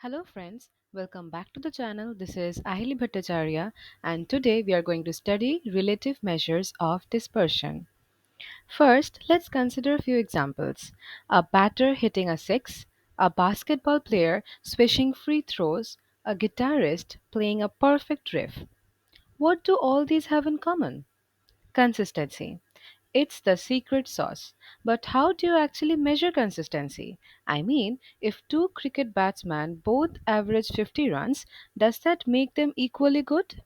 Hello friends, welcome back to the channel. This is Ahili Bhattacharya and today we are going to study relative measures of dispersion. First, let's consider a few examples. A batter hitting a six, a basketball player swishing free throws, a guitarist playing a perfect riff. What do all these have in common? Consistency. It's the secret sauce. But how do you actually measure consistency? I mean, if two cricket batsmen both average 50 runs, does that make them equally good?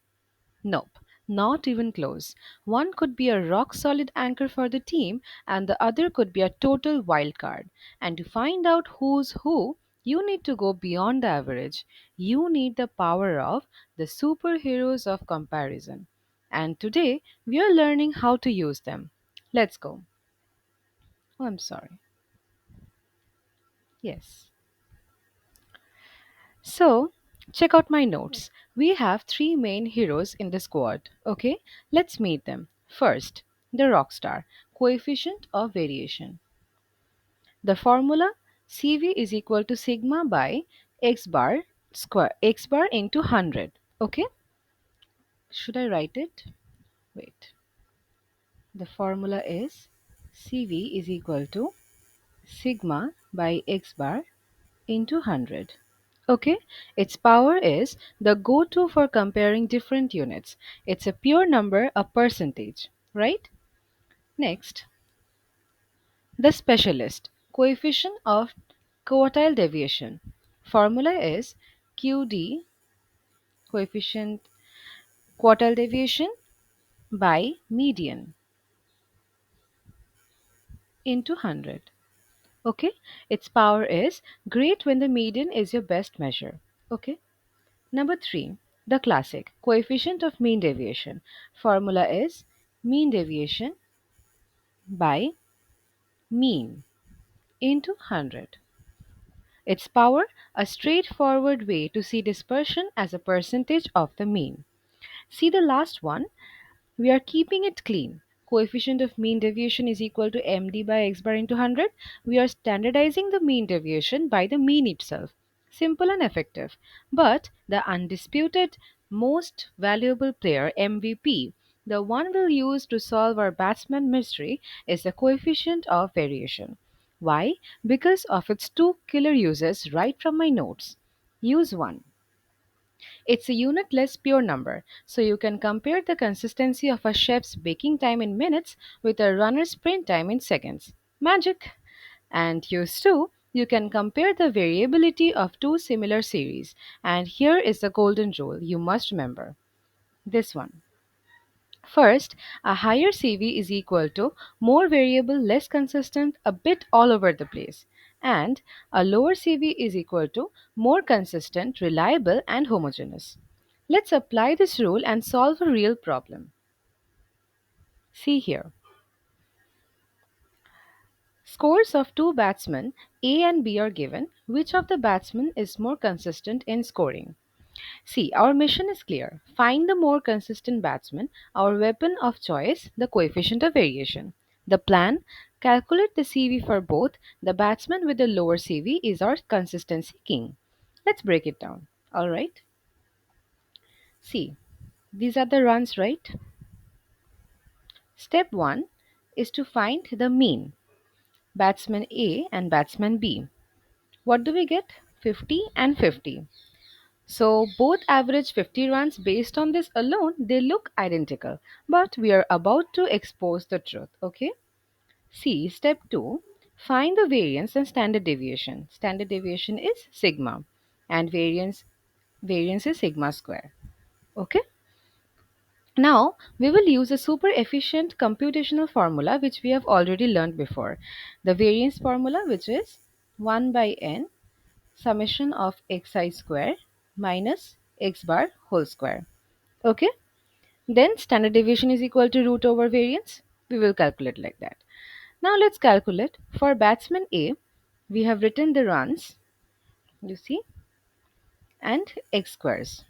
Nope, not even close. One could be a rock solid anchor for the team, and the other could be a total wild card. And to find out who's who, you need to go beyond the average. You need the power of the superheroes of comparison. And today, we are learning how to use them. Let's go. Oh, I'm sorry. Yes. So, check out my notes. We have three main heroes in the squad. Okay, let's meet them. First, the rock star, coefficient of variation. The formula CV is equal to sigma by x bar square x bar into 100. Okay, should I write it? Wait. The formula is CV is equal to sigma by x bar into 100. Okay, its power is the go to for comparing different units. It's a pure number, a percentage, right? Next, the specialist, coefficient of quartile deviation. Formula is QD, coefficient quartile deviation by median into 100. Okay, its power is great when the median is your best measure. Okay. Number 3, the classic coefficient of mean deviation. Formula is mean deviation by mean into 100. Its power, a straightforward way to see dispersion as a percentage of the mean. See the last one, we are keeping it clean. Coefficient of mean deviation is equal to md by x bar into 100. We are standardizing the mean deviation by the mean itself. Simple and effective. But the undisputed most valuable player, MVP, the one we'll use to solve our batsman mystery, is the coefficient of variation. Why? Because of its two killer uses right from my notes. Use 1. It's a unitless pure number, so you can compare the consistency of a chef's baking time in minutes with a runner's sprint time in seconds. Magic! And use 2, you can compare the variability of two similar series. And here is the golden rule you must remember. This one. First, a higher CV is equal to more variable, less consistent, a bit all over the place. And a lower CV is equal to more consistent, reliable, and homogeneous. Let's apply this rule and solve a real problem. See here. Scores of two batsmen, A and B, are given. Which of the batsmen is more consistent in scoring? See, our mission is clear. Find the more consistent batsman, our weapon of choice, the coefficient of variation. The plan, calculate the CV for both. The batsman with the lower CV is our consistency king. Let's break it down. Alright? See, these are the runs, right? Step 1 is to find the mean, batsman A and batsman B. What do we get? 50 and 50. So both average 50 runs. Based on this alone, they look identical. But we are about to expose the truth, okay? See, step 2, find the variance and standard deviation. Standard deviation is sigma and variance is sigma square. Okay? Now, we will use a super efficient computational formula which we have already learned before. The variance formula, which is 1 by n summation of xi square minus x bar whole square. Okay? Then standard deviation is equal to root over variance. We will calculate like that. Now let's calculate. For batsman A, we have written the runs, you see, and x squares.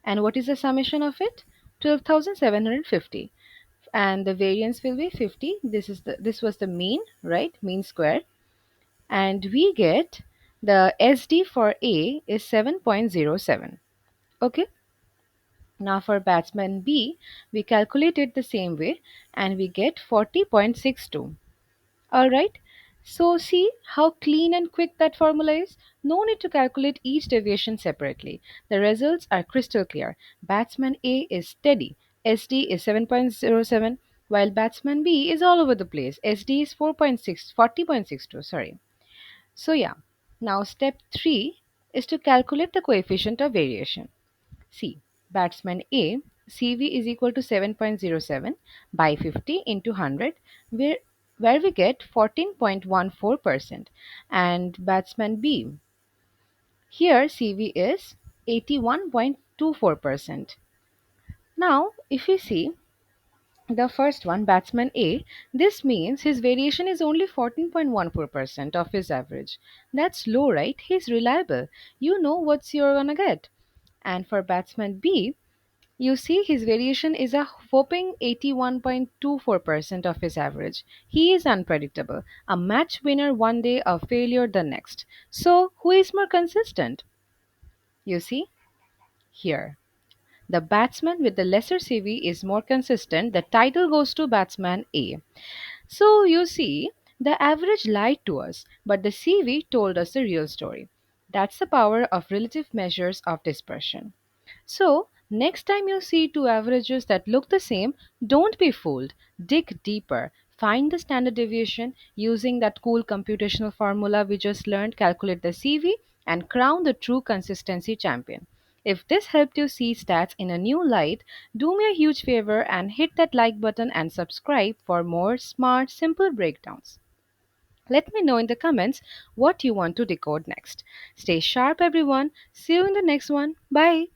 And what is the summation of it? 12,750. And the variance will be 50. This was the mean, right? Mean square. And we get The SD for A is 7.07. Okay, now for batsman B, we calculate it the same way and we get 40.62. Alright, so see how clean and quick that formula is? No need to calculate each deviation separately. The results are crystal clear. Batsman A is steady, SD is 7.07, while batsman B is all over the place. SD is 4.6, 40.62. Sorry. So yeah, now step 3 is to calculate the coefficient of variation. See, batsman A, CV is equal to 7.07 by 50 into 100, where we get 14.14%, and batsman B, here CV is 81.24%. Now, if we see the first one, batsman A, this means his variation is only 14.14% of his average. That's low, right? He's reliable. You know what you're gonna get. And for batsman B, you see, his variation is a whopping 81.24% of his average. He is unpredictable, a match winner one day, a failure the next. So, who is more consistent? You see, here. The batsman with the lesser CV is more consistent. The title goes to batsman A. So, you see, the average lied to us, but the CV told us the real story. That's the power of relative measures of dispersion. So, next time you see two averages that look the same, don't be fooled. Dig deeper. Find the standard deviation using that cool computational formula we just learned, calculate the CV, and crown the true consistency champion. If this helped you see stats in a new light, do me a huge favor and hit that like button and subscribe for more smart, simple breakdowns. Let me know in the comments what you want to decode next. Stay sharp, everyone. See you in the next one. Bye.